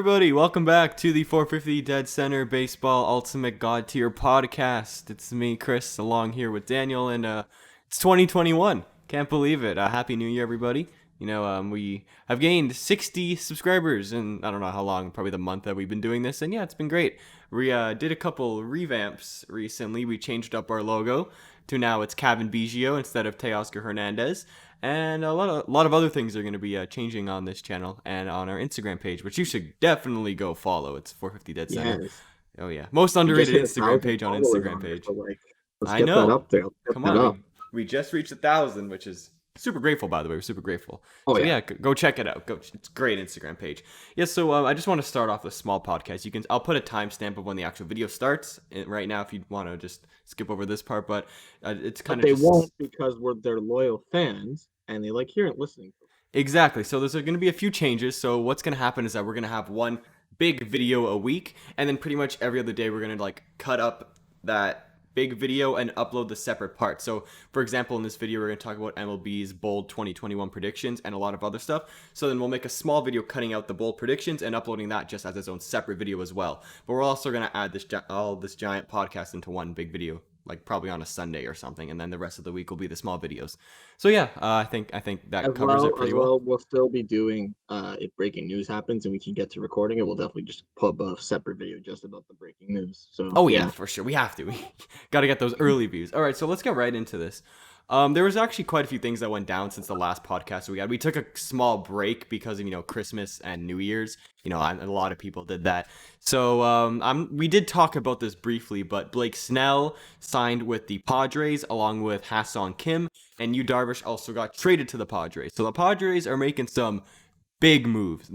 everybody. Welcome back to the 450 Dead Center Baseball Ultimate God Tier podcast. It's me, Chris, along here with Daniel, and it's 2021. Can't believe it. Happy New Year, everybody. We have gained 60 subscribers in, I don't know how long, probably the month that we've been doing this, and yeah, it's been great. We did a couple revamps recently. We changed up our logo to now it's Kevin Biggio instead of Teoscar Hernandez. And a lot of other things are going to be changing on this channel and on our Instagram page, which you should definitely go follow. It's 450 Dead Center. Yes. Oh yeah, most underrated Instagram page on Instagram page. So, let's I get know. that up there. Come on, we just reached 1,000, which is super grateful. By the way, we're super grateful. So yeah, go check it out. It's a great Instagram page. Yeah. So I just want to start off with a small podcast. I'll put a timestamp of when the actual video starts right now if you want to just skip over this part. But it's kind of. They won't because they're loyal fans. And they like hearing listening. Exactly. So there's going to be a few changes. So what's going to happen is that we're going to have one big video a week, and then pretty much every other day we're going to cut up that big video and upload the separate parts. So for example, in this video we're going to talk about MLB's bold 2021 predictions and a lot of other stuff. So then we'll make a small video cutting out the bold predictions and uploading that just as its own separate video as well. But we're also going to add all this giant podcast into one big video, like probably on a Sunday or something, and then the rest of the week will be the small videos. So yeah, I think that covers it pretty well. We'll still be doing if breaking news happens and we can get to recording it, we'll definitely just put a separate video just about the breaking news. So yeah, for sure, we have to. We got to get those early views. All right, so let's get right into this. There was actually quite a few things that went down since the last podcast we had. We took a small break because of Christmas and New Year's. A lot of people did that. So we did talk about this briefly, but Blake Snell signed with the Padres along with Ha-Seong Kim, and Darvish also got traded to the Padres. So the Padres are making some big moves.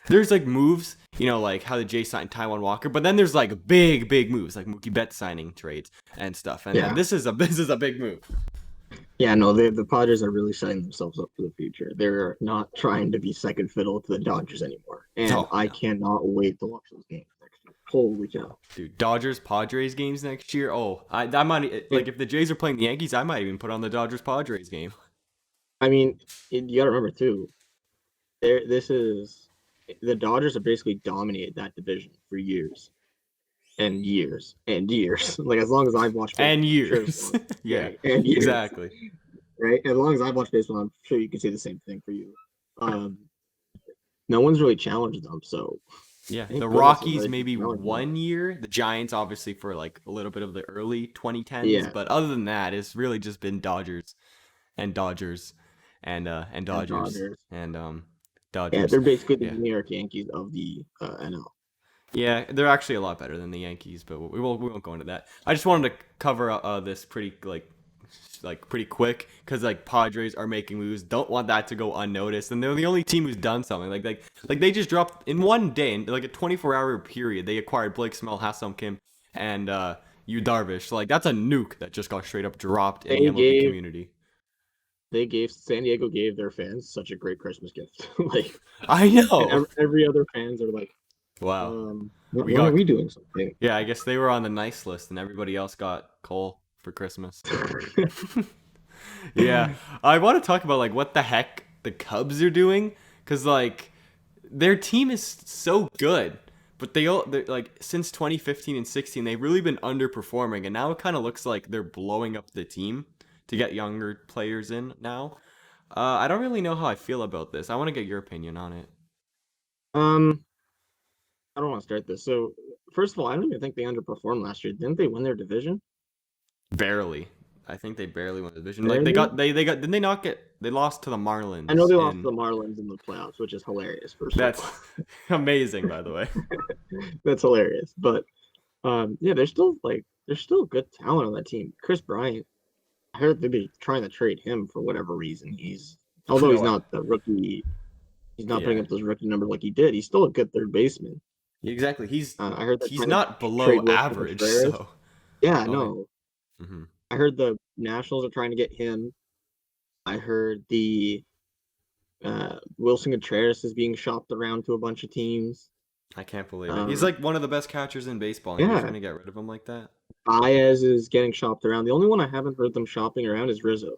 There's moves, like how the Jays signed Taijuan Walker, but then there's big moves like Mookie Betts signing trades and stuff. And this is a big move. Yeah, no, the Padres are really setting themselves up for the future. They're not trying to be second fiddle to the Dodgers anymore. And I cannot wait to watch those games next year. Holy cow. Dude, Dodgers-Padres games next year? Oh, I might, if the Jays are playing the Yankees, I might even put on the Dodgers-Padres game. I mean, you got to remember, too, the Dodgers have basically dominated that division for years. And years and years, as long as I've watched baseball, and years, yeah, and years. Exactly, right. As long as I've watched baseball, I'm sure you can say the same thing for you. No one's really challenged them, so yeah. The Rockies maybe 1 year, the Giants obviously for a little bit of the early 2010s, but other than that, it's really just been Dodgers and Dodgers. Yeah, they're basically the New York Yankees of the NL. Yeah, they're actually a lot better than the Yankees, but we won't go into that. I just wanted to cover this pretty pretty quick because Padres are making moves. Don't want that to go unnoticed, and they're the only team who's done something like they just dropped in one day in a 24-hour period. They acquired Blake Snell, Ha-Seong Kim, and Darvish. That's a nuke that just got straight up dropped in the MLB community. San Diego gave their fans such a great Christmas gift. I know every other fans are like. Wow. Are we doing something? Yeah, I guess they were on the nice list and everybody else got Cole for Christmas. Yeah. I want to talk about what the heck the Cubs are doing cuz their team is so good, but they're since 2015 and 16 they've really been underperforming, and now it kind of looks like they're blowing up the team to get younger players in now. I don't really know how I feel about this. I want to get your opinion on it. I don't want to start this. So, first of all, I don't even think they underperformed last year. Didn't they win their division? Barely. I think they barely won the division. Didn't they not get? They lost to the Marlins. I know they lost to the Marlins in the playoffs, which is hilarious. That's amazing, by the way. That's hilarious. But yeah, there's still good talent on that team. Chris Bryant, I heard they'd be trying to trade him for whatever reason. He's not the rookie. He's not putting up those rookie numbers like he did. He's still a good third baseman. Exactly. I heard he's not below average. So yeah, no. Mm-hmm. I heard the Nationals are trying to get him. I heard the Wilson Contreras is being shopped around to a bunch of teams. I can't believe it. He's one of the best catchers in baseball. And you're trying to get rid of him like that. Baez is getting shopped around. The only one I haven't heard them shopping around is Rizzo.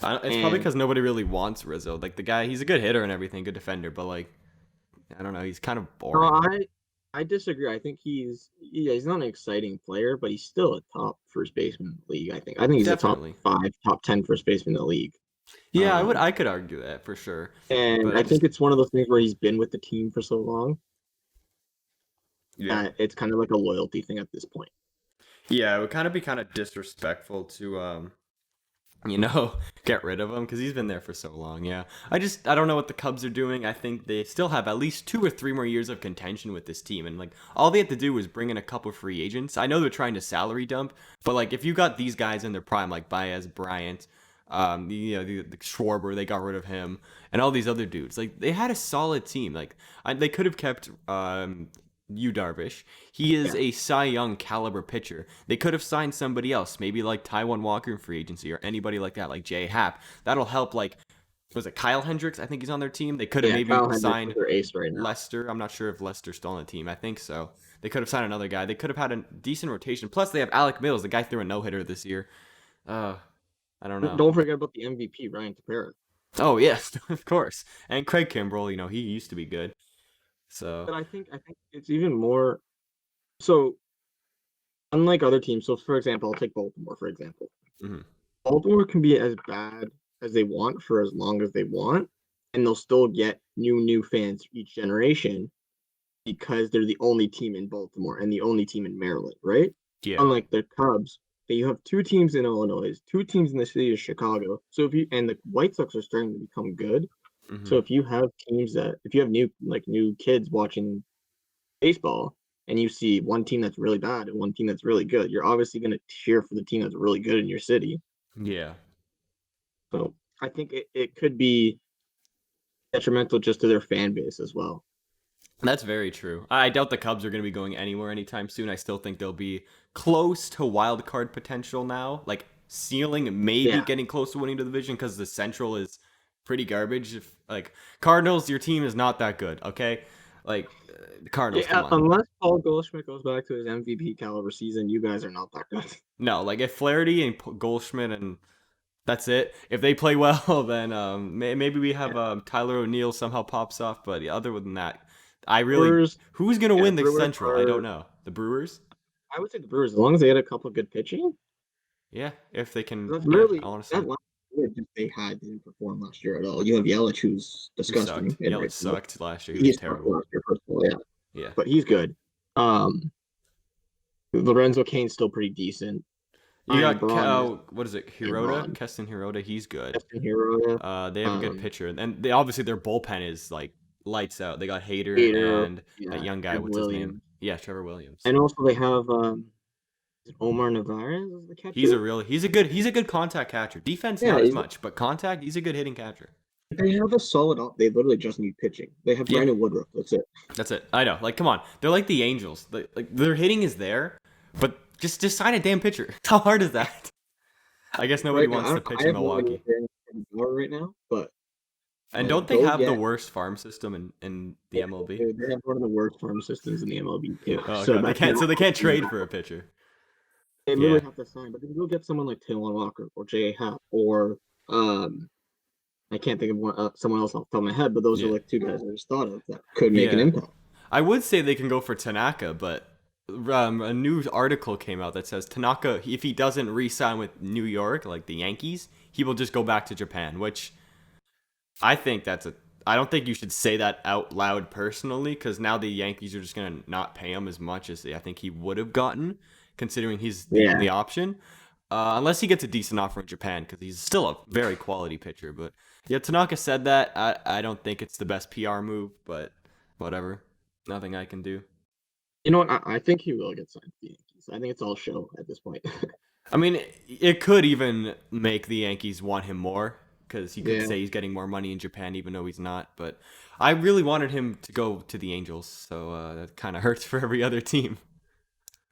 It's probably because nobody really wants Rizzo. The guy, he's a good hitter and everything, good defender, but I don't know. He's kind of No, boring. I disagree. I think he's not an exciting player, but he's still a top first baseman in the league. I think he's a top Definitely. 5, top 10 first baseman in the league. Yeah, I would. Um, I could argue that for sure. and But I I think just, it's one of those things where he's been with the team for so long yeah. that it's kind of like a loyalty thing at this point. Yeah, it would kind of be kind of disrespectful to you know, get rid of him because he's been there for so long. Yeah, I don't know what the Cubs are doing. I think they still have at least 2 or 3 more years of contention with this team, and like all they have to do is bring in a couple free agents. I know they're trying to salary dump, but like if you got these guys in their prime, like Baez, Bryant, the Schwarber, they got rid of him, and all these other dudes, like they had a solid team. Like they could have kept Darvish. He is Yeah, a Cy Young caliber pitcher. They could have signed somebody else, maybe like Taiwan Walker in free agency or anybody like that, like Jay Happ. That'll help. Like, was it Kyle Hendricks? I think he's on their team. They could have yeah. maybe Kyle Hendricks is signed their ace right now. Lester. I'm not sure if Lester's still on the team. I think so. They could have signed another guy. They could have had a decent rotation. Plus, they have Alec Mills. The guy threw a no hitter this year. Uh, I don't know. Don't forget about the MVP, Ryan Tepera. Oh yes, of course. And Craig Kimbrell. He used to be good. So. But I think it's even more so. Unlike other teams, so for example, I'll take Baltimore for example. Mhm. Baltimore can be as bad as they want for as long as they want, and they'll still get new fans each generation because they're the only team in Baltimore and the only team in Maryland, right? Yeah. Unlike the Cubs, that you have 2 teams in Illinois, 2 teams in the city of Chicago. So if you and the White Sox are starting to become good. Hmm. So if you have teams that if you have new kids watching baseball and you see one team that's really bad and one team that's really good, you're obviously going to cheer for the team that's really good in your city. Yeah. So I think it could be detrimental just to their fan base as well. That's very true. I doubt the Cubs are going to be going anywhere anytime soon. I still think they'll be close to wild card potential now. Like ceiling, maybe Yeah. getting close to winning the division because the Central is pretty garbage. If like Cardinals, your team is not that good. Okay, like the Cardinals, come Yeah, on. unless Paul Goldschmidt goes back to his MVP caliber season, you guys are not that good. No, like if Flaherty and Goldschmidt and that's it. If they play well, then maybe we have Yeah. Tyler O'Neill somehow pops off. But other than that, I really Brewers, who's gonna yeah, win the Brewers Central? I don't are. know. The Brewers. I would say the Brewers, as long as they had a couple of good pitching. Yeah, if they can. That's Yeah, really honestly, that last year they had didn't perform last year at all. You have Yelich, who's who disgusting sucked? in Yelich right now. sucked last year. He was He's tough terrible. last year, first of all, yeah, Yeah, but he's good. Um, Lorenzo Kane's still pretty decent. you Ryan got Braun is what is it? Ryan Hirota, Braun. Keston Hirota. He's good. Justin Hero, They have a good pitcher, and they obviously their bullpen is like lights out. They got Hader Hader, and that yeah, young guy. Trevor What's his name? Williams, Yeah, Trevor Williams. and also they have is it Omar Narvaez as the catcher. He's a good contact catcher. Defense Yeah, not as much, but contact he's a good hitting catcher. they have a solid op. They literally just need pitching. They have Yeah, Brandon Woodruff. That's it. that's it. I know. Like, come on, they're like the Angels. Like their hitting is there, but just sign a damn pitcher. How hard is that? I guess nobody Right now, wants to pitch I in have no idea Milwaukee. if they're in Trevor Bauer right now, but And don't they go have the get. worst farm system in the Yeah, MLB? they have one of the worst farm systems in the MLB too. Oh So god, that can they can't trade for a pitcher. they Yeah, literally have to sign, but they can go get someone like Taylor Walker or J.A. Happ or um I can't think of someone else off the top of my head, but those are yeah, like 2 guys I just thought of that could make an yeah. impact. I would say they can go for Tanaka, but a new article came out that says Tanaka, if he doesn't re-sign with New York, like the Yankees, he will just go back to Japan. Which I think that's a. I don't think you should say that out loud personally, because now the Yankees are just gonna not pay him as much as I think he would have gotten, considering he's the Yeah. only option. Unless he gets a decent offer in Japan, because he's still a very quality pitcher. But yeah, Tanaka said that. I don't think it's the best PR move, but whatever. Nothing I can do. You know what? I think he will get signed to the Yankees. I think it's all show at this point. I mean, it could even make the Yankees want him more because he could Yeah. say he's getting more money in Japan, even though he's not. But I really wanted him to go to the Angels, so that kind of hurts for every other team.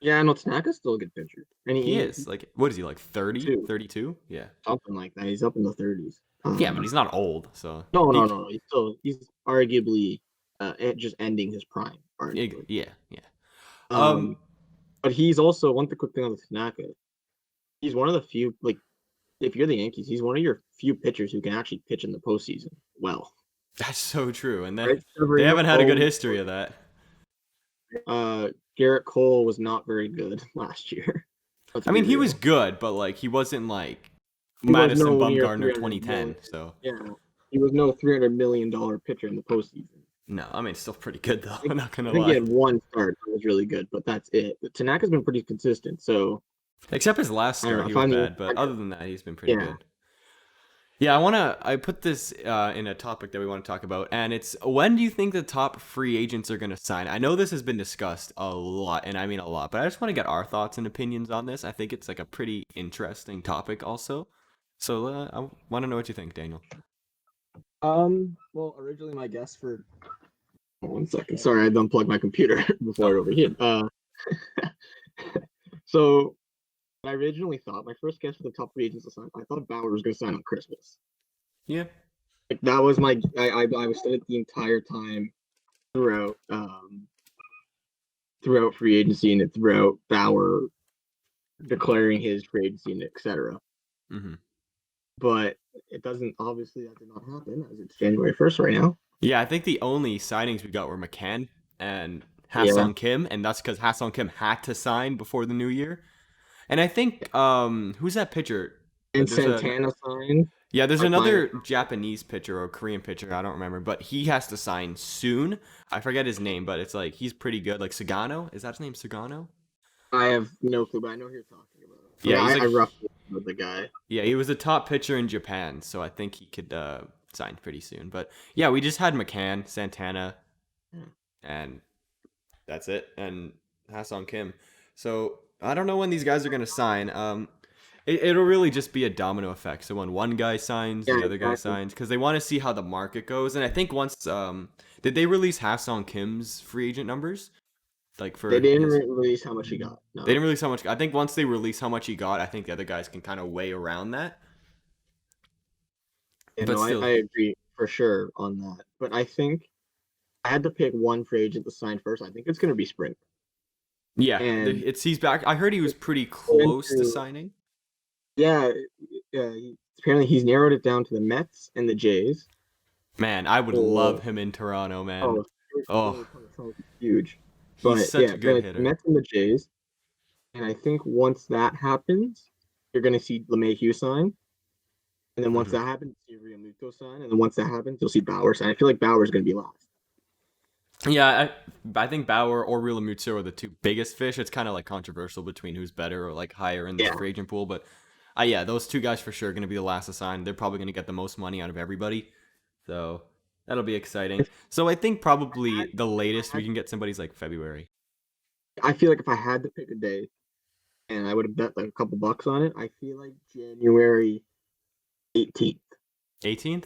Yeah, no, Tanaka's still a good pitcher. And He he's is. Like, what is he, like 30, too. 32? Yeah. Something like that. He's up in the 30s. Yeah, but he's not old, so. No. He's arguably just ending his prime, arguably. Yeah, yeah. Um, but he's also one quick thing on the Tanaka. He's one of the few if you're the Yankees, he's one of your few pitchers who can actually pitch in the postseason well. That's so true, and right? they Severino, haven't had a good history of that. Garrett Cole was not very good last year. Let's I be mean, he was real. good, but like he wasn't like He was Madison no near Bumgarner 300 2010. million. So Yeah, he was no $300 million pitcher in the postseason. no, I mean, still pretty good though. I I'm think, not gonna I think he lie. had one start that was really good, but that's it. But Tanaka's been pretty consistent, so Except his last I don't start, know. he If was I'm the bad, but Tigers, other than that, he's been pretty yeah, good. Yeah, I put this in a topic that we want to talk about, and it's when do you think the top free agents are going to sign? I know this has been discussed a lot, and I mean a lot, but I just want to get our thoughts and opinions on this. I think it's like a pretty interesting topic, also. So I want to know what you think, Daniel. Well, originally my guess for 1 second. Sorry, I had to unplug my computer before Oh, it overheated. So I originally thought my first guess for the top free agents to sign, I thought Bauer was going to sign on Christmas. yeah. Like that was my, I was said it the entire time throughout, throughout free agency and throughout Bauer declaring his free agency and etc. Mm-hmm. But it doesn't. Obviously, that did not happen as it's January 1st right now. Yeah, I think the only signings we got were McCann and Yeah, Ha-Sung Kim, and that's because Ha-Sung Kim had to sign before the new year. And I think who's that pitcher? and There's a Santana signed there's like minor. another Japanese pitcher or Korean pitcher, I don't remember, but he has to sign soon. I forget his name, but it's like he's pretty good. Like Sagano, is that his name? Sagano? I have no clue, but I know who you're talking about. Yeah, he's I like roughly know the guy. yeah, he was a top pitcher in Japan, so I think he could sign pretty soon. But yeah, we just had McCann, Santana, and that's it, and Ha-Sung Kim. So I don't know when these guys are gonna sign. It'll really just be a domino effect. So when one guy signs, Yeah, the other guy exactly. signs, because they want to see how the market goes. And I think once, did they release Ha-Sung Kim's free agent numbers? Like They for didn't his, release how much he got. they No. didn't release how much. I think once they release how much he got, I think the other guys can kind of weigh around that. Yeah, But no, I still, agree for sure on that. But I think I had to pick one free agent to sign first. I think it's going to be Spring. yeah, And it's he's back. I heard he was pretty go close to into, signing. yeah, apparently he's narrowed it down to the Mets and the Jays. Man, I would love Or, him in Toronto, man. oh, Oh, huge. he's But such yeah, a good apparently it's the hitter. Mets and the Jays. And I think once that happens, you're going to see LeMahieu sign. And then once Mhm. that happens, you see Realmuto sign. And then once that happens, you'll see Bauer sign. I feel like Bauer's going to be last. Yeah, I think Bauer or Realmuto are the two biggest fish. It's kind of like controversial between who's better or like higher in this Yeah. free agent pool, but yeah, those two guys for sure are going to be the last to sign. They're probably going to get the most money out of everybody, so that'll be exciting. If So I think I probably had, the if latest I we had, can get somebody's like February I feel like if I had to pick a day and I would have bet like a couple bucks on it, I feel like January 18th. 18th.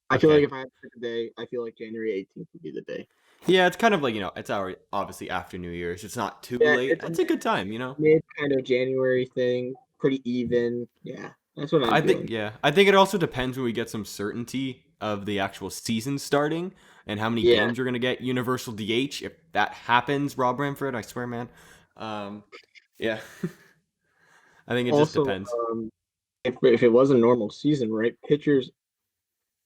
I feel like Okay, if I had to pick a day, I feel like January 18th would be the day. yeah, it's kind of like it's already obviously after New Year's. It's not too Yeah, late. it's a It's a good time. mid kind of January thing, pretty even. Yeah, that's what I'm I think feeling. yeah. I think it also depends when we get some certainty of the actual season starting and how many Yeah. games we're gonna get. Universal DH, if that happens, Rob Ramford, I swear, man. Um, yeah, I think it just Also, depends. if it was a normal season, right? Pitchers,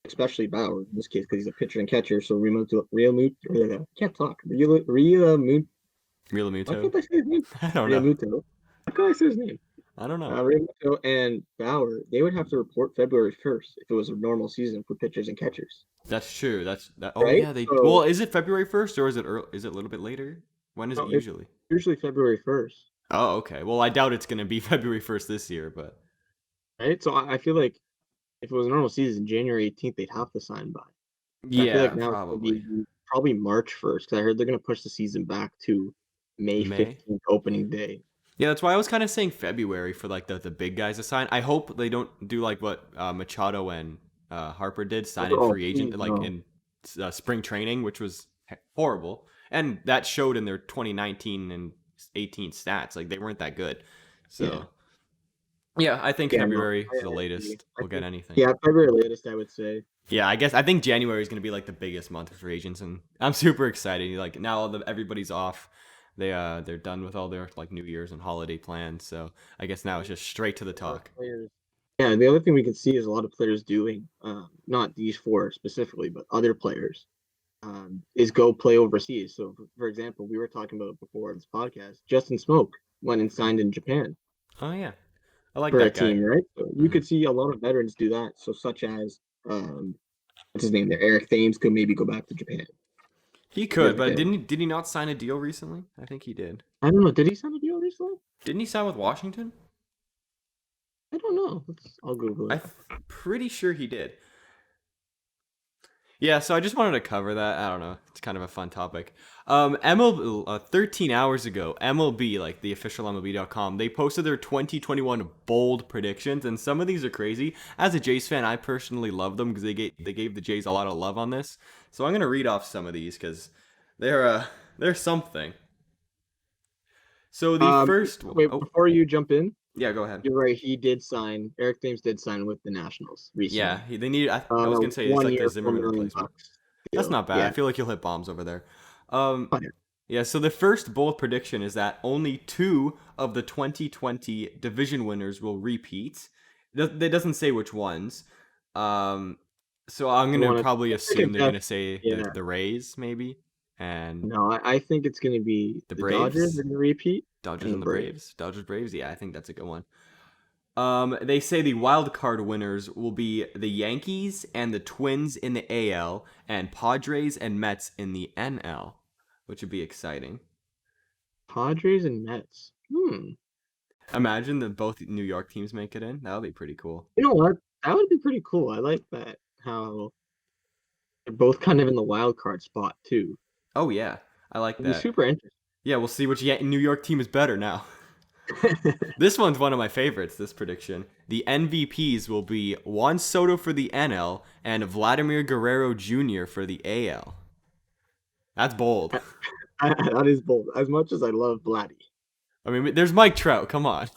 especially Bauer in this case, because he's a pitcher and catcher, so Real Moot, can't talk. Real Moot. Real Why Muto. can't I say his name? I don't Real know. Muto. Why can't I say his name? I don't know. Real and Bauer, they would have to report February 1st if it was a normal season for pitchers and catchers, That's true. That's that. Oh right? yeah, they. Well, So, is it February 1st or is it early, is it a little bit later? When is it no, it's usually? usually February 1st, Oh, okay. Well, I doubt it's gonna be February 1st this year, but right? So I feel like if it was a normal season, January 18th, they'd have to sign by. But I feel like yeah, now it's going to probably be probably March 1st because I heard they're going to push the season back to May May. 15th opening day. Yeah, that's why I was kind of saying February for like the big guys to sign. I hope they don't do like what Machado and Harper did, sign in Oh, free agent please like no. in spring training, which was horrible, and that showed in their 2019 and 18 stats. Like they weren't that good. Yeah. So yeah, I think Yeah, no. February is the I agree. latest I we'll get think, anything. yeah, February latest, I would say. Yeah, I think January is gonna be like the biggest month for agents, and I'm super excited. Like now, everybody's off. They're done with all their like New Year's and holiday plans. So I guess now it's just straight to the Our talk. players. Yeah, the other thing we can see is a lot of players doing, not these four specifically, but other players, is go play overseas. So, for example, we were talking about before this podcast, Justin Smoke went and signed in Japan Oh yeah, I like for a that guy. team, right? So you Hmm. could see a lot of veterans do that. So, such as, what's his name there? Eric Thames could maybe go back to Japan. He The could, other but day. did he not sign a deal recently? I think he did. I don't know. Did he sign a deal recently? Didn't he sign with Washington? I don't know. I'll Google it. I'm pretty sure he did. Yeah, so I just wanted to cover that. I don't know. It's kind of a fun topic. MLB, 13 hours ago, MLB, like the official MLB.com, they posted their 2021 bold predictions, and some of these are crazy. As a Jays fan, I personally love them because they gave the Jays a lot of love on this. So I'm gonna read off some of these because they're something. So the Um, first, Wait, oh before you jump in, yeah, go ahead. you're right. He did sign. Eric Thames did sign with the Nationals Yeah, recently. they need. I was gonna say it's 1 like the year, four Zimmerman million replacement. bucks That's deal. not bad. I Yeah. feel like he'll hit bombs over there. Um, Oh, yeah. yeah, so the first bold prediction is that only two of the 2020 division winners will repeat. That doesn't say which ones. Um, so I'm You gonna want probably to take a assume they're guess? gonna say Yeah. the Rays maybe, and No, I think it's going to be the the Dodgers are Braves, going to repeat Dodgers and the and the Braves. Braves, Dodgers Braves. Yeah, I think that's a good one. They say the wild card winners will be the Yankees and the Twins in the AL, and Padres and Mets in the NL, which would be exciting. Padres and Mets. Imagine that both New York teams make it in. That would be pretty cool. You know what? That would be pretty cool. I like that. How they're both kind of in the wild card spot too. Oh yeah, I like It'd be that. super interesting. Yeah, we'll see which New York team is better now. This one's one of my favorites. This prediction: the MVPs will be Juan Soto for the NL and Vladimir Guerrero Jr. for the AL. That's bold. That is bold. As much as I love Vladdy. I mean, there's Mike Trout. Come on.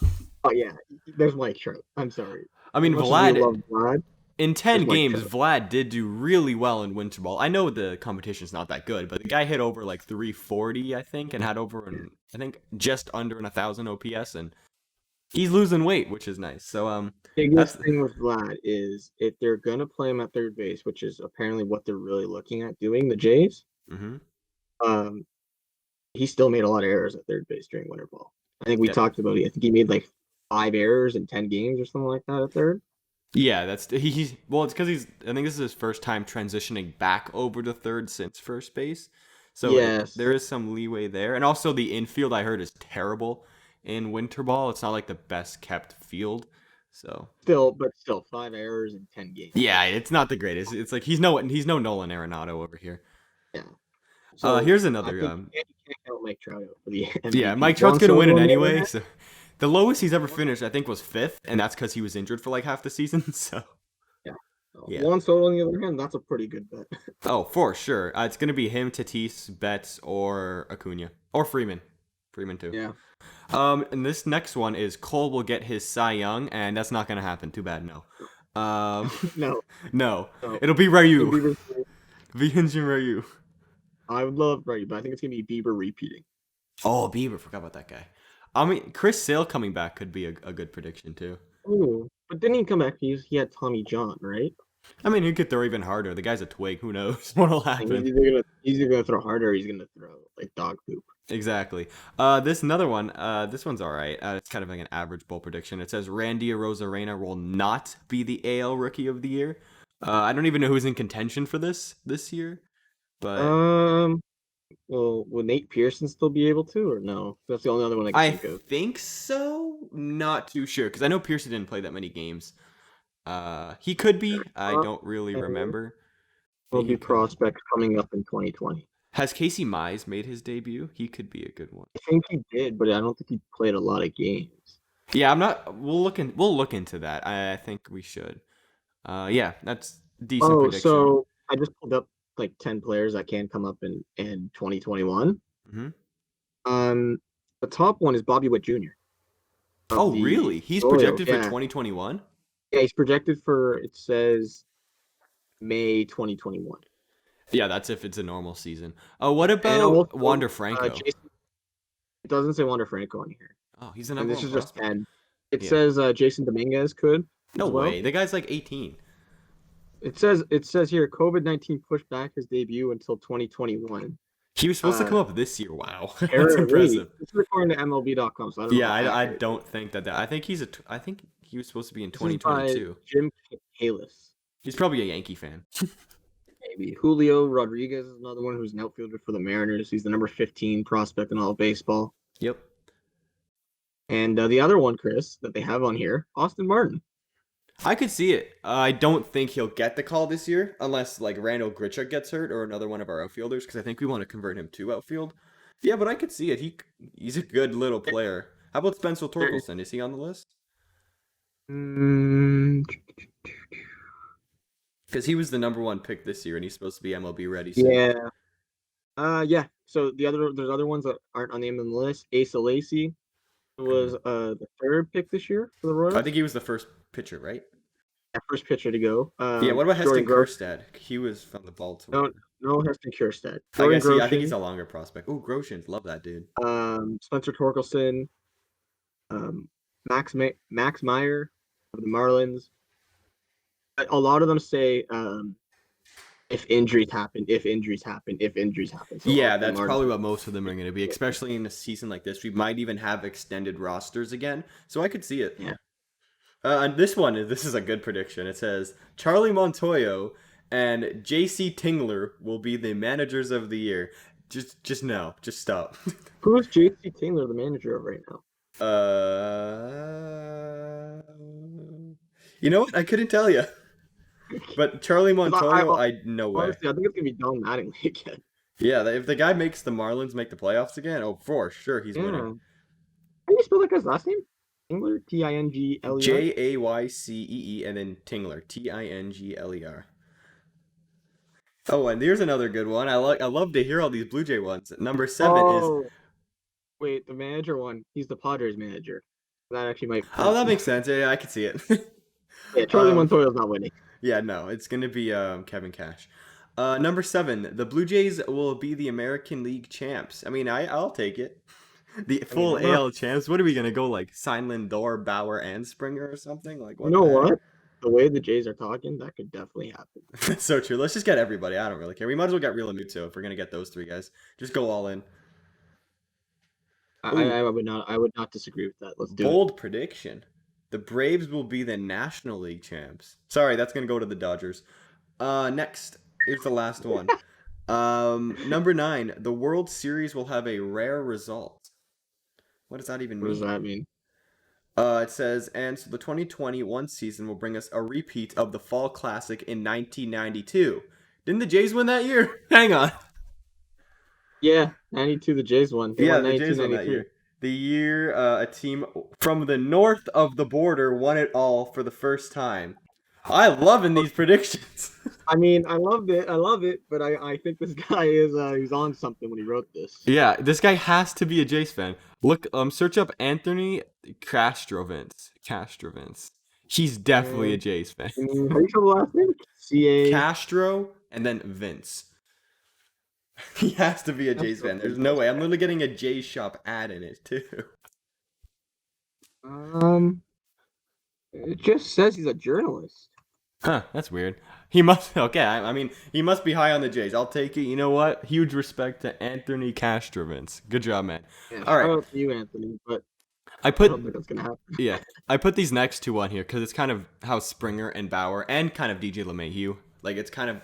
Oh yeah, there's Mike Trout. I'm sorry. I As mean, much as we Vlad love Vlad, in there's 10 Mike games, Trout. Vlad did do really well in winter ball. I know the competition's not that good, but the guy hit over like 340, I think, and had over I think just under 1,000 OPS, and he's losing weight, which is nice. So that's Biggest thing with Vlad is if they're gonna play him at third base, which is apparently what they're really looking at doing, the Jays. hmm Um, he still made a lot of errors at third base during winter ball. I think we yeah, talked about it. I think he made like 5 errors in 10 games or something like that at third. yeah. That's he's well, it's because he's. I think this is his first time transitioning back over to third since first base, so there Yes, is some leeway there, and also the infield I heard is terrible in winter ball. It's not like the best kept field, so. but still 5 errors in 10 games. Yeah, it's not the greatest. It's like he's no Nolan Arenado over here. Yeah. So Here's I another think you can't count Mike Trout out for the yeah, MVP. Mike Trout's Juan gonna win Soto it on the other anyway. hand, So the lowest he's ever finished, I think, was fifth, and that's because he was injured for like half the season. So yeah. yeah. Juan Soto on the other hand, that's a pretty good bet. Oh, for sure. It's gonna be him, Tatis, Betts, or Acuna, or Freeman. Freeman too. Yeah. And this next one is Cole will get his Cy Young, and that's not gonna happen. Too bad, no. Um, No, no, no. it'll be The Ryu, Bieber, Vyunjin Ryu. I would love right, but I think it's gonna be Bieber repeating. Oh, Bieber, forgot about that guy. I mean, Chris Sale coming back could be a good prediction too. Oh, but didn't he come back? He had Tommy John, right? I mean, he could throw even harder. The guy's a twig. Who knows what'll And he's happen? either gonna throw harder or he's gonna throw like dog poop. Exactly. This another one. This one's all right. It's kind of like an average bowl prediction. It says Randy Arozarena will not be the AL Rookie of the Year. I don't even know who's in contention for this year, but Um, well, would Nate Pearson still be able to, or no? That's the only other one I can I think of. think so. Not too sure because I know Pearson didn't play that many games. He could be. I don't really And remember. will He be could. prospects coming up in 2020. Has Casey Mize made his debut? He could be a good one. I think he did, but I don't think he played a lot of games. Yeah, I'm not. We'll look into that. I think we should. Yeah, that's decent Oh, prediction. so I just pulled up like 10 players that can come up in 2021. Hmm. Um, the top one is Bobby Witt Jr. of Oh, the really? He's Royals. projected for Yeah, 2021. yeah, he's projected for it says May 2021. Yeah, that's if it's a normal season. Oh, what And about also, Wander Franco? Jason. It doesn't say Wander Franco on here, Oh, he's the and number this one is just prospect. 10. It Yeah. says Jason Dominguez could. No as well. way. The guy's like 18. It says here COVID-19 pushed back his debut until 2021. He was supposed to Uh, come up this year. Wow. That's Apparently, impressive. this is according to MLB.com, so I don't know Yeah, how I accurate it is. don't think that. I think I think he was supposed to be in This is by 2022. Jim Kalis. He's probably a Yankee fan. Maybe Julio Rodriguez is another one who's an outfielder for the Mariners. He's the number 15 prospect in all of baseball. Yep. And the other one, Chris, that they have on here, Austin Martin. I could see it. I don't think he'll get the call this year unless like Randall Grichuk gets hurt or another one of our outfielders because I think we want to convert him to outfield. Yeah, but I could see it. He's a good little player. How about Spencer Torkelson? Is he on the list? Mm, Because he was the number one pick this year and he's supposed to be MLB ready soon. yeah. Yeah. So there's other ones that aren't on the list. Asa Lacy was the third pick this year for the Royals. I think he was the first pitcher, right? First pitcher to go. Yeah, what about Heston Jordan Kjerstad? He was from the Baltimore. No Heston Kjerstad. I guess I think Grosjean, he's a longer prospect. Oh, Groshans, love that dude. Spencer Torkelson, Max Meyer of the Marlins. A lot of them say if injuries happen. So Yeah, the that's Marlins- probably what most of them are going to be, especially in a season like this. We might even have extended rosters again, so I could see it. Yeah. And this is a good prediction. It says Charlie Montoyo and J.C. Tingler will be the managers of the year. Just no, just stop. Who is J.C. Taylor the manager of right now? You know what? I couldn't tell you. But Charlie Montoyo, no way. Honestly, I think it's gonna be Don Mattingly again. Yeah, if the guy makes the Marlins make the playoffs again, oh, for sure he's winning. How do you spell that guy's last name? Tingler, Tingler. Jaycee and then Tingler, Tingler. Oh, and there's another good one. I love to hear all these Blue Jay ones. Number 7 is. Wait, the manager one. He's the Padres manager. That actually might. Oh, that makes sense. Yeah, I can see it. Yeah, Charlie Montoyo's not winning. Yeah, no, it's gonna be Kevin Cash. Number 7, the Blue Jays will be the American League champs. I mean, I'll take it. The full AL champs. What are we gonna go like? Sign Lindor, Bauer, and Springer or something? Like what? You know what? The way the Jays are talking, that could definitely happen. That's so true. Let's just get everybody. I don't really care. We might as well get Real Muto if we're gonna get those 3 guys. Just go all in. I would not disagree with that. Let's do it. Bold prediction. The Braves will be the National League champs. Sorry, that's gonna go to the Dodgers. Next, here's the last one. Number 9, the World Series will have a rare result. What does that even mean? What does that mean? It says, and so the 2021 season will bring us a repeat of the Fall Classic in 1992. Didn't the Jays win that year? Hang on. Yeah, 92 the Jays won. The Jays won that year. The year a team from the north of the border won it all for the first time. I love in these predictions. I mean, I love it, but I think this guy is he's on something when he wrote this. Yeah, this guy has to be a Jays fan. Look, search up Anthony Castrovins. He's definitely a Jays fan. How do you spell the last name? C-A... Castro and then Vince. He has to be a Jays fan. There's no way. I'm literally getting a Jays shop ad in it too. It just says he's a journalist. Huh, that's weird. He must. Okay, I mean, he must be high on the Jays. I'll take it. You know what? Huge respect to Anthony Castrovins. Good job, man. Yeah, all right. Shout out to you, Anthony, but I don't think that's gonna happen. Yeah, I put these next 2 on here because it's kind of how Springer and Bauer and kind of DJ LeMahieu, like it's kind of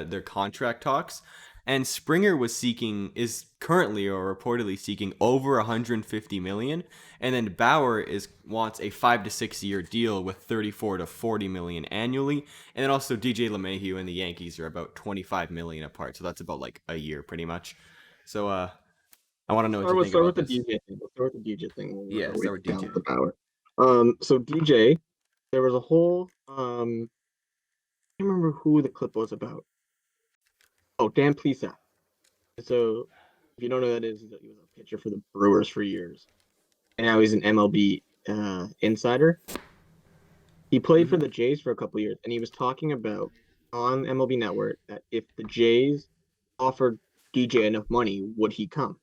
their contract talks. And Springer is currently or reportedly seeking over 150 million, and then Bauer wants a 5 to 6 year deal with 34 to 40 million annually, and then also DJ LeMahieu and the Yankees are about 25 million apart, so that's about like a year pretty much. So I want to know what you think about this. Let's start with the DJ thing. Yeah, start with DJ. The Bauer. So DJ, there was a whole I can't remember who the clip was about. Oh, Dan Plesac. So, if you don't know who that is, he was a pitcher for the Brewers for years. And now he's an MLB insider. He played for the Jays for a couple of years, and he was talking about on MLB Network that if the Jays offered DJ enough money, would he come?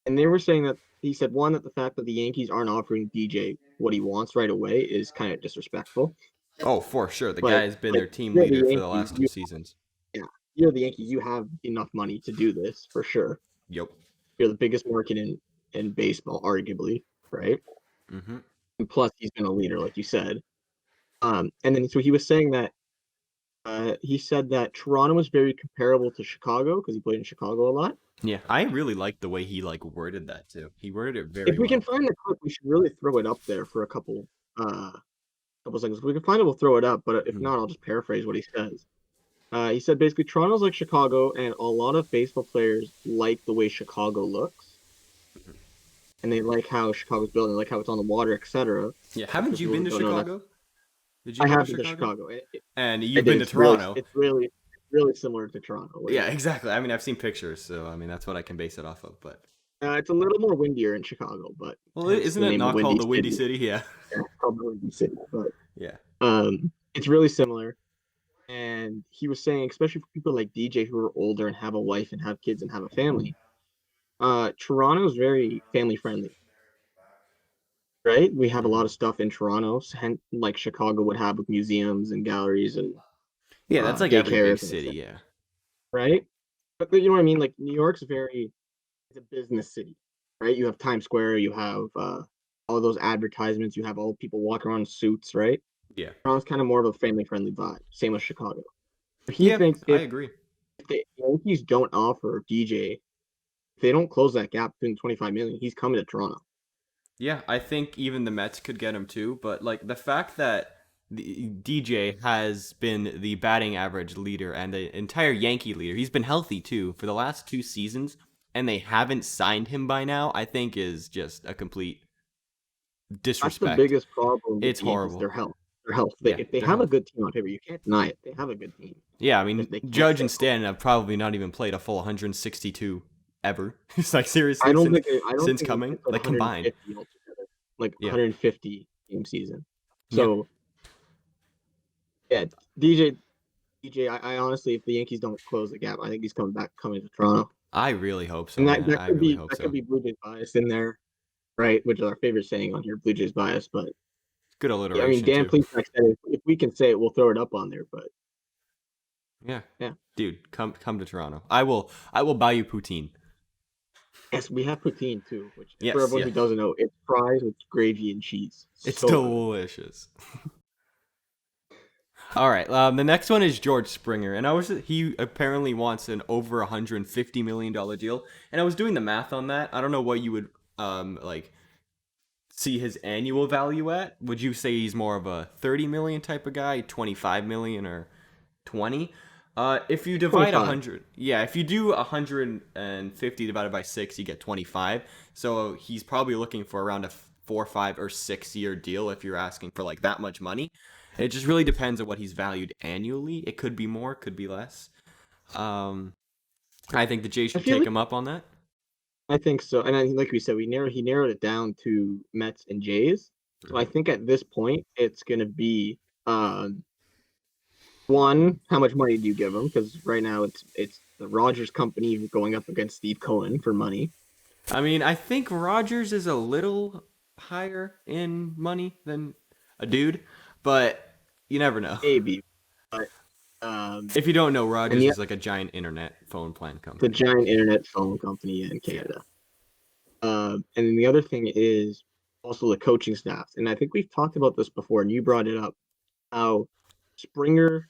And they were saying that he said, one, that the fact that the Yankees aren't offering DJ what he wants right away is kind of disrespectful. Oh, for sure. The But guy has been like their team you're the leader for the Yankees, last two seasons. yeah, you're the Yankees. You have enough money to do this for sure. Yep. You're the biggest market in baseball, arguably, right? Mm-hmm. And plus, he's been a leader, like you said. And then so he was saying that he said that Toronto was very comparable to Chicago because he played in Chicago a lot. Yeah, I really like the way he like worded that too. He worded it If very we can well. find the clip, we should really throw it up there for a couple seconds. If we can find it, we'll throw it up. But if Mhm. not, I'll just paraphrase what he says. He said basically Toronto's like Chicago, and a lot of baseball players like the way Chicago looks, and they like how Chicago's built, and they like how it's on the water, etc. Yeah, For haven't you people been who to don't know that, Chicago? Did you I go to have been to Chicago? Chicago. And I you've did. been to Toronto. It's really similar to Toronto. What Yeah, it is. exactly. I mean, I've seen pictures, so I mean that's what I can base it off of. But It's a little more windier in Chicago, but well, hence isn't the it name, the not called Windy the Windy City. City? Yeah. Yeah, it's called the Windy City, but Yeah. it's really similar. And he was saying, especially for people like DJ who are older and have a wife and have kids and have a family, Toronto is very family friendly, right? We have a lot Hmm. of stuff in Toronto, like Chicago would have with museums and galleries and Yeah, that's like every big daycares and city. etc. Yeah. Right? But you know what I mean? Like New York's it's a business city, right? You have Times Square, you have all those advertisements, you have all people walking around in suits, right? Yeah. Toronto's kind of more of a family friendly vibe. Same with Chicago. He Yeah, thinks I if agree. the Yankees don't offer DJ, if they don't close that gap between 25 million, he's coming to Toronto. Yeah, I think even the Mets could get him too, but like the fact that the DJ has been the batting average leader and the entire Yankee leader, he's been healthy too for the last two seasons, and they haven't signed him by now, I think is just a complete That's the disrespect. biggest problem with It's the Yankees. horrible. Their health. Their health. Yeah, If they they're have a healthy. good team on paper, you can't deny it. They have a good team. Yeah, I mean They can't Judge stay and healthy. Stanton have probably not even played a full 162 ever. It's like I seriously don't since think I don't since think coming it's like like combined. 150 altogether, like Yeah, 150 game season. yeah. So yeah, DJ. I honestly, if the Yankees don't close the gap, I think he's coming to Toronto, I really hope so, and man. I really hope that could so. be Blue Jays bias in there, right? Which is our favorite saying on here, Blue Jays bias. But Good yeah, I mean, alliteration Dan too. Plesac said if we can say it, we'll throw it up on there. But Yeah. yeah, Dude, come to Toronto. I will buy you poutine. yes, we have poutine too, which for Yes, everyone who yes. doesn't know, it's fries with gravy and cheese. It's So good. delicious. All right. The next one is George Springer, and he apparently wants an over $150 million deal, and I was doing the math on that. I don't know what you would like see his annual value at. Would you say he's more of a 30 million type of guy, 25 million, or 20? If you divide 25. 100, yeah, if you do 150 divided by 6, you get 25. So he's probably looking for around a 4, 5, or 6 year deal if you're asking for like that much money. It just really depends on what he's valued annually. It could be more, could be less. Um, I think the Jays I should feel take like him up on that. I think so, and I think like we said, he narrowed it down to Mets and Jays. So I Mhm. think at this point, it's gonna be um, one, how much money do you give him? Because right now it's the Rogers company going up against Steve Cohen for money. I mean, I think Rogers is a little higher in money than a dude, but you never know. Maybe, but um, If you don't know, and Rogers the is like a giant internet phone plan the company. giant internet phone company in Yeah. Canada. And then the other thing is also the coaching staff. And I think we've talked about this before, and you brought it up. How Springer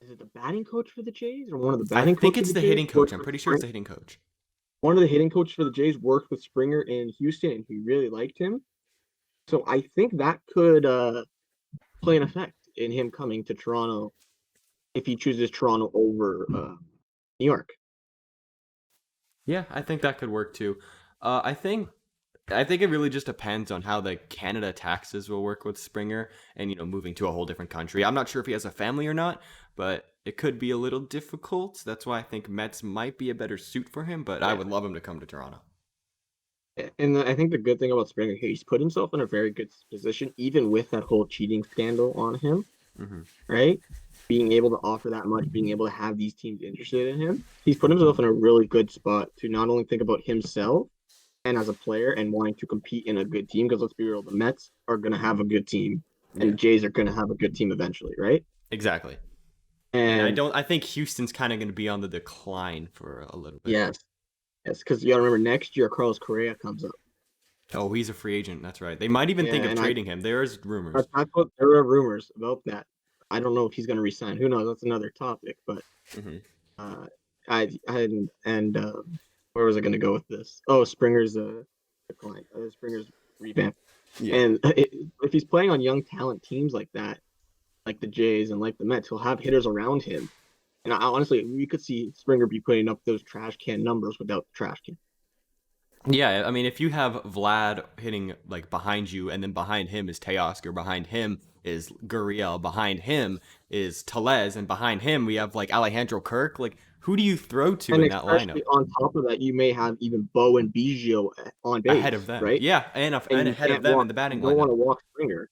is it the batting coach for the Jays or one of the I batting think coaches for it's the the Jays hitting coach. worked I'm with pretty sure it's Springer? the hitting coach. One of the hitting coaches for the Jays worked with Springer in Houston, and he really liked him. So I think that could play an effect in him coming to Toronto if he chooses Toronto over New York. Yeah, I think that could work too. I think it really just depends on how the Canada taxes will work with Springer and moving to a whole different country. I'm not sure if he has a family or not, but it could be a little difficult. That's why I think Mets might be a better suit for him, but I Yeah. would love him to come to Toronto. And I think the good thing about Springer, he's put himself in a very good position, even with that whole cheating scandal on him, Hmm. right? Being able to offer that much, being able to have these teams interested in him, he's put himself in a really good spot to not only think about himself, and as a player and wanting to compete in a good team. Because let's be real, the Mets are going to have a good team, Yeah, and Jays are going to have a good team eventually, right? exactly. And And I think Houston's kind of going to be on the decline for a little bit. yes, yes, because you got to remember next year Carlos Correa comes up. Oh, he's a free agent. That's right. They might even Yeah, think of and trading him. There's rumors. there are rumors about that. I don't know if he's going to resign. Who knows? That's another topic. But Hmm. uh, and where was I going to go with this? Oh, Springer's decline. Springer's revamp. Yeah. And if he's playing on young talent teams like that, like the Jays and like the Mets, he'll have hitters around him. And honestly, we could see Springer be putting up those trash can numbers without the trash can. Yeah, I mean, if you have Vlad hitting like behind you, and then behind him is Teoscar, behind him is Gurriel, behind him is Telez, and behind him we have like Alejandro Kirk. Like, who do you throw to And in that lineup especially on top of that, you may have even Bo and Biggio on ahead of base, them? right? Yeah, And and ahead of them in the you batting don't want lineup. to walk Springer,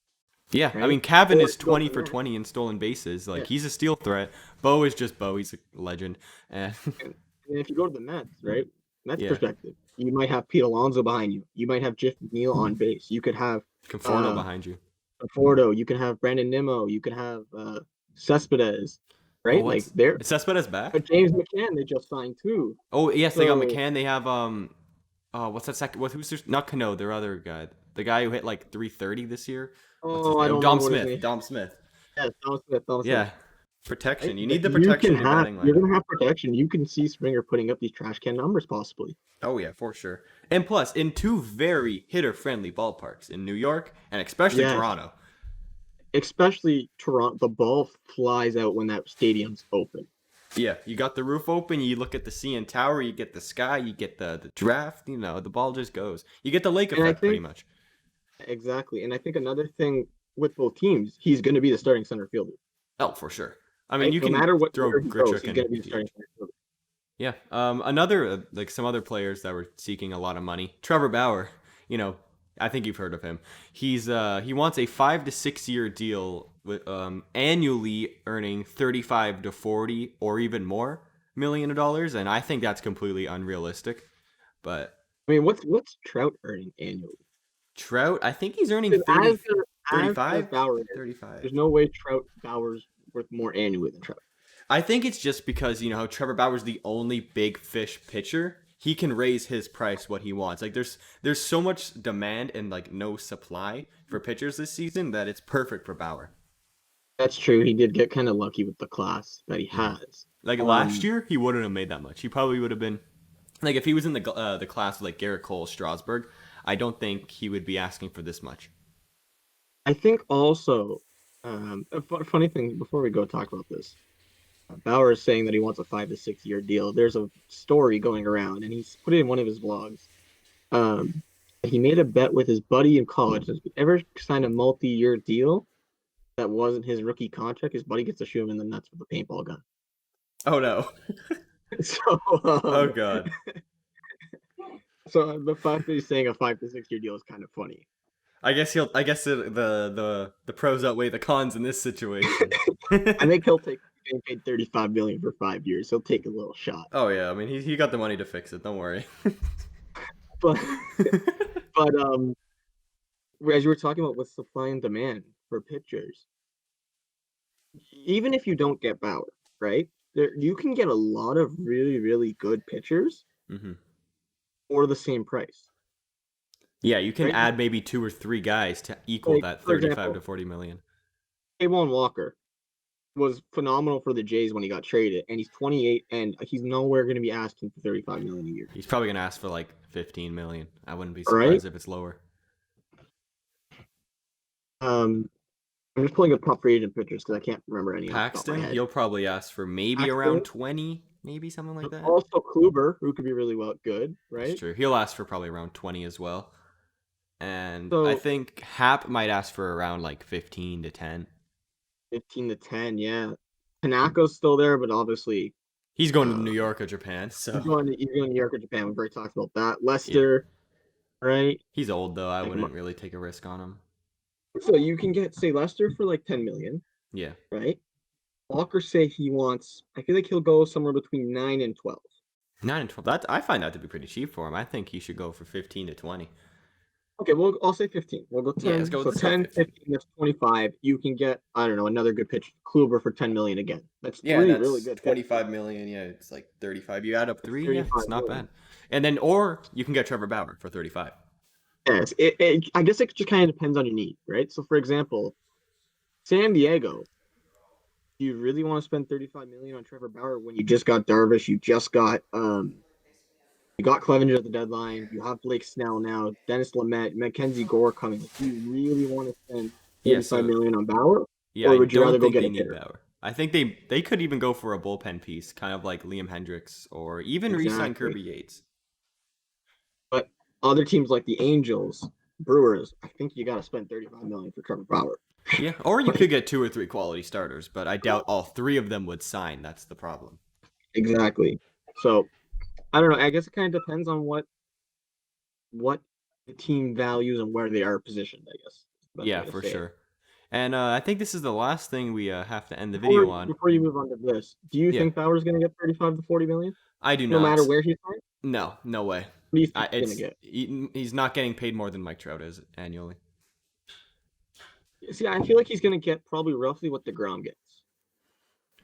Yeah, I right? mean, Cavan Or is if you go to 20 the for Mets, 20 in stolen bases. yeah. Like, he's a steal threat. Bo is just Bo. He's a legend. And And if you go to the Mets, right? Mets yeah, perspective, you might have Pete Alonso behind you. You might have Jeff McNeil on base. You could have Conforto uh behind you. Conforto. You could have Brandon Nimmo. You could have Cespedes, Oh, right? Like what's they're is Cespedes back? but James McCann they just signed too. Oh, yes, they got So McCann. They have oh, what's that second? Who's their, not Cano? Their other guy, the guy who hit like 330 this year. What's his I name? Oh, don't Dom remember what his Smith. name. Dom Smith. Yeah, Thomas Smith. Thomas Smith. Yeah, protection. Right? You That need the protection in your batting you're lineup. gonna have protection. You can see Springer putting up these trash can numbers possibly. Oh yeah, for sure. And plus, in two very hitter-friendly ballparks in New York and especially Yes, Toronto. especially Toronto. The ball flies out when that stadium's open. Yeah, you got the roof open. You look at the CN Tower. You get the sky. You get the draft. You know, the ball just goes. You get the lake And I effect, pretty think much. exactly. And I think another thing with both teams, he's going to be the starting center fielder, Oh, for sure. I mean, right? you No can matter what throw where he goes, Grichuk he's and going to be the starting DH. center fielder. Yeah. Another like some other players that were seeking a lot of money. Trevor Bauer. You know, I think you've heard of him. He wants a 5 to 6 year deal with annually earning 35 to 40 or even more million dollars, and I think that's completely unrealistic. But I mean, what's Trout earning annually? Trout, I think he's earning Because 30, as 35, Bauer is, 35. there's no way Bauer's worth more annually than Trout. I think it's just because, you know, Trevor Bauer's the only big fish pitcher. He can raise his price what he wants. Like there's so much demand and like no supply for pitchers this season that it's perfect for Bauer. That's true. He did get kind of lucky with the class that he Hmm. has. Like last Um, year, he wouldn't have made that much. He probably would have been like if he was in the class with like Garrett Cole, Strasburg. I don't think he would be asking for this much. I think also, a funny thing before we go talk about this, Bauer is saying that he wants a 5 to 6 year deal. There's a story going around, and he's put it in one of his vlogs. Um, he made a bet with his buddy in college. If he ever signed a multi-year deal that wasn't his rookie contract, his buddy gets to shoot him in the nuts with a paintball gun. Oh no. So, Oh god. so the fact that he's saying a 5 to 6 year deal is kind of funny. I guess he'll. I guess the pros outweigh the cons in this situation. I think he'll take getting paid 35 million for 5 years. He'll take a little shot. Oh yeah, I mean he got the money to fix it. Don't worry. But but as you were talking about with supply and demand for pitchers, even if you don't get Bauer, right? There you can get a lot of really, really good pitchers Hmm. for the same price. Yeah, you can Right? add maybe 2 or 3 guys to equal Like that for 35 to example, 40 million. Kayvon Walker was phenomenal for the Jays when he got traded, and he's 28, and he's nowhere going to be asking for 35 million a year. He's probably gonna ask for like 15 million. I wouldn't be All right. surprised if it's lower. Um, I'm just pulling up top free agent pitchers because I can't remember any off the top of my Paxton, head. he'll probably ask for maybe Paxton, around 20, maybe something like that. also Kluber, who could be really good, That's right? true. He'll ask for probably around 20 as well. And I So think Hap might ask for around like 15 to 10. 15 to 10, yeah. Tanako's still there, but obviously He's going to uh, New York or Japan, he's so going to New York or Japan. We've already talked about that. yeah. Lester, right? He's old though. I Like, wouldn't really take a risk on him. so you can get say Lester for like 10 million, Yeah. right? Walker say he wants. I feel like he'll go somewhere between 9 and 12. 9 and 12. That I find that to be pretty cheap for him. I think he should go for 15 to 20. Okay, well, I'll say 15. We'll go Yeah, 10. So let's go 10, 15. 15, that's 25. You can get, I don't know, another good pitch, Kluber for 10 million again. That's Yeah, three really that's good pitches. 25 million. Yeah, it's like 35. You add up That's three, yeah, 35 it's not million. bad. And then, or you can get Trevor Bauer for 35. Yes, I guess it just kind of depends on your need, right? So, for example, San Diego, do you really want to spend 35 million on Trevor Bauer when you just got Darvish, you got Clevenger at the deadline, you have Blake Snell now, Dennis Lamet, Mackenzie Gore coming. Do you really want to spend Yeah, 35 so million on Bauer, yeah, or I would you rather don't go think get they a need hitter? Bauer. I think they could even go for a bullpen piece, kind of like Liam Hendricks, or even re-sign Exactly. Kirby Yates. But other teams like the Angels, Brewers, I think you got to spend 35 million for Trevor Bauer. Yeah, or you Like, could get 2 or 3 quality starters, but I doubt all three of them would sign. That's the problem. exactly. So I don't know. I guess it kind of depends on what the team values and where they are positioned. I guess is the best Yeah, way to for say it. sure. And I think this is the last thing we have to end the Before video on. before you move on to this, do you Yeah, think Bauer's going to get 35 to 40 million, I do no matter not. where he's signed? No, no way. What do you think he's going It's to get? he's not getting paid more than Mike Trout is annually. See, I feel like he's going to get probably roughly what DeGrom gets,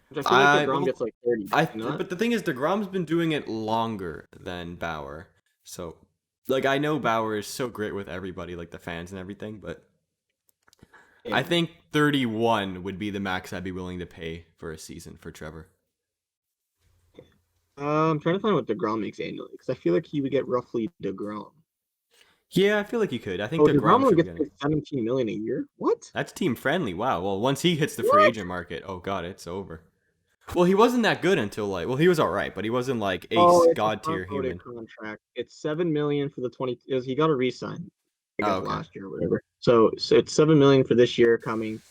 which I feel like I DeGrom well, gets like 30. Does he not? but the thing is, Degrom's been doing it longer than Bauer. So, like, I know Bauer is so great with everybody, like the fans and everything, but I Yeah. think 31 would be the max I'd be willing to pay for a season for Trevor. I'm trying to find what DeGrom makes annually because I feel like he would get roughly DeGrom. Yeah, I feel like you could. I think Oh, DeGrom Degrom only should be gets getting. paid 17 million a year. What? That's team friendly. Wow. Well, once he hits the free What? agent market, oh god, it's over. Well, he wasn't that good until like. Well, he was all right, but he wasn't like Oh, ace it's a god front tier loaded human. contract. It's 7 million for the 20. He got a re-sign, I Oh, guess okay. last year or whatever. So it's 7 million for this year coming,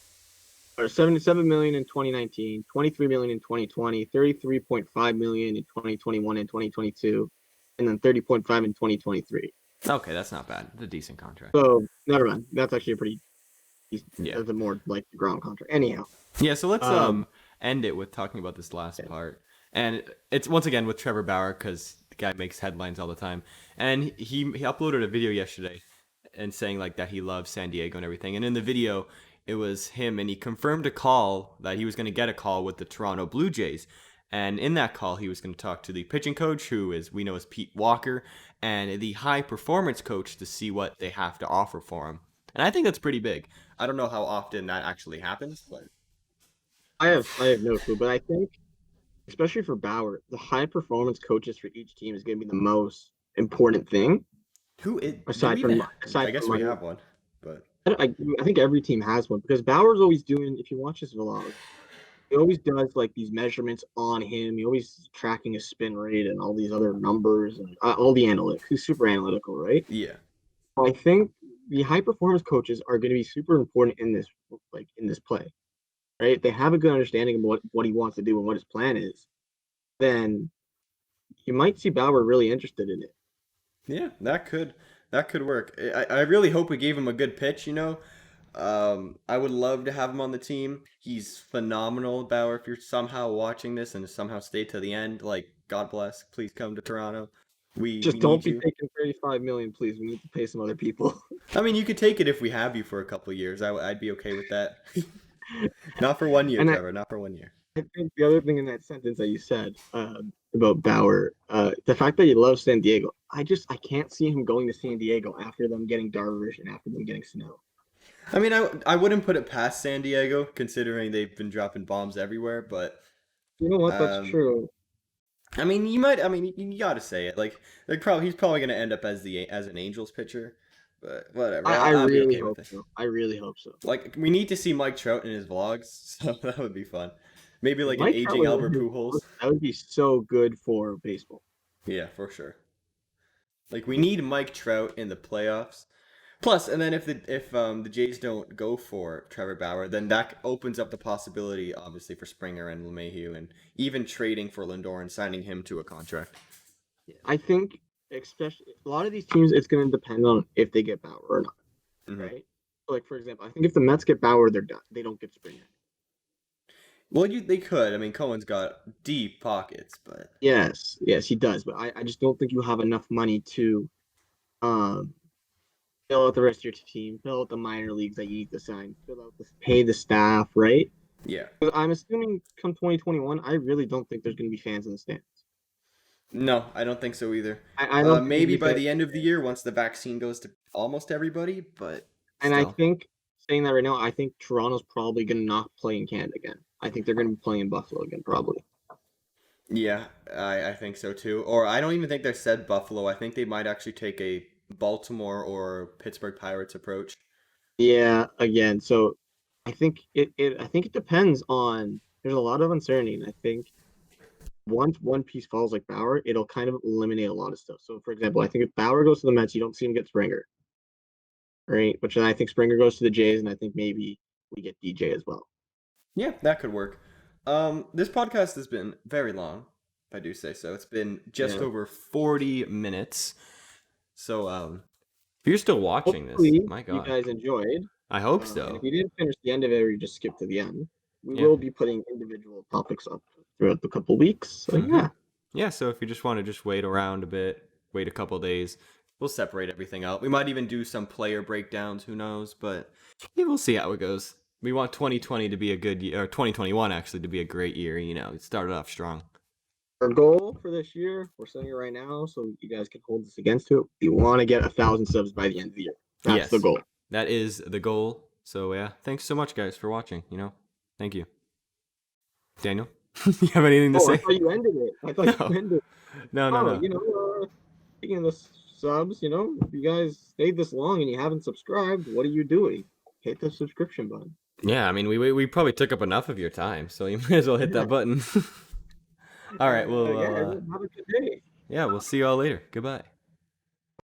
or 77 million in 2019, 23 million in 2020, 33.5 million in 2021 and 2022, and then 30.5 in 2023. Okay, that's not bad. It's a decent contract. So never mind. That's actually a pretty. Yeah. That's a more like the ground contract. Anyhow, Yeah. So let's um, end it with talking about this last part, and it's once again with Trevor Bauer because the guy makes headlines all the time, and he uploaded a video yesterday, and saying like that he loves San Diego and everything, and in the video it was him and he confirmed a call that he was going to get a call with the Toronto Blue Jays. And in that call, he was going to talk to the pitching coach, who is we know as Pete Walker, and the high performance coach to see what they have to offer for him. And I think that's pretty big. I don't know how often that actually happens, but I have no clue, but I think especially for Bauer, the high performance coaches for each team is going to be the most important thing who it do aside we even? from I aside from guess we money. have one, but I think every team has one because Bauer's always doing. If you watch his vlogs, he always does like these measurements on him. He always tracking his spin rate and all these other numbers and all the analytics. He's super analytical, right? yeah, I think the high performance coaches are going to be super important in this play, right? They have a good understanding of what he wants to do and what his plan is. Then you might see Bauer really interested in it. yeah, that could work. I really hope we gave him a good pitch. I would love to have him on the team. He's phenomenal, Bauer. If you're somehow watching this and somehow stay to the end, like God bless. Please come to Toronto. We Just don't need be you. taking 35 million, please. We need to pay some other people. I mean, you could take it if we have you for a couple years. I'd be okay with that. Not for 1 year, And Trevor. Not for 1 year. I think the other thing in that sentence that you said about Bauer, the fact that he loves San Diego, I can't see him going to San Diego after them getting Darvish and after them getting Snell. I mean, I wouldn't put it past San Diego, considering they've been dropping bombs everywhere. But You know what? That's um, true. I mean, you might. I mean, you got to say it. He's probably going to end up as an Angels pitcher. But whatever. I I'll be really okay with hope it. so. I really hope so. Like we need to see Mike Trout in his vlogs, so that would be fun. Maybe like an Mike Trout aging was Albert Pujols. that would be so good for baseball. Yeah, for sure. Like we need Mike Trout in the playoffs. Plus, and then if the Jays don't go for Trevor Bauer, then that opens up the possibility, obviously, for Springer and LeMahieu, and even trading for Lindor and signing him to a contract. I think, especially a lot of these teams, it's going to depend on if they get Bauer or not, Hmm. right? Like for example, I think if the Mets get Bauer, they're done. They don't get Springer. Well, they could. I mean, Cohen's got deep pockets, but Yes, yes, he does, but I just don't think you have enough money to um fill out the rest of your team, fill out the minor leagues that you need to sign, pay the staff, right? yeah. 'Cause I'm assuming come 2021, I really don't think there's going to be fans in the stands. No, I don't think so either. I don't think there's going Maybe to be by fans the in end the of the stands. year, once the vaccine goes to almost everybody, but And I still. think saying that right now, I think Toronto's probably going to not play in Canada again. I think they're going to be playing in Buffalo again, probably. Yeah, I think so too. Or I don't even think they said Buffalo. I think they might actually take a Baltimore or Pittsburgh Pirates approach. Yeah, again. So I think it depends on there's a lot of uncertainty. And I think once one piece falls like Bauer, it'll kind of eliminate a lot of stuff. So for example, I think if Bauer goes to the Mets, you don't see him get Springer, right? Which then I think Springer goes to the Jays, and I think maybe we get DJ as well. Yeah, that could work. This podcast has been very long, if I do say so. It's been just Yeah. over 40 minutes. So, if you're still watching this, Hopefully my you God, guys enjoyed. I hope And if so. you didn't finish the end of it or you just skipped to the end, we Yeah. will be putting individual topics up throughout the couple weeks. So Mm-hmm. yeah. Yeah, so if you just want to just wait around a bit, wait a couple days, we'll separate everything out. We might even do some player breakdowns, who knows, but yeah, we'll see how it goes. We want 2020 to be a good year, or 2021 actually to be a great year, it started off strong. Our goal for this year, we're setting it right now, so you guys can hold us against it. We want to get 1,000 subs by the end of the year. That's the Yes, goal. that is the goal. So yeah, thanks so much guys for watching, Thank you. Daniel, you have anything to Oh, I say? thought you ended it. I thought No. you ended. No, no, Oh, no. speaking of the subs, if you guys stayed this long and you haven't subscribed, what are you doing? Hit the subscription button. Yeah, I mean, we probably took up enough of your time, so you might as well hit Yeah. that button. All right, well, Yeah, everyone have a good day. yeah, we'll see you all later. Goodbye.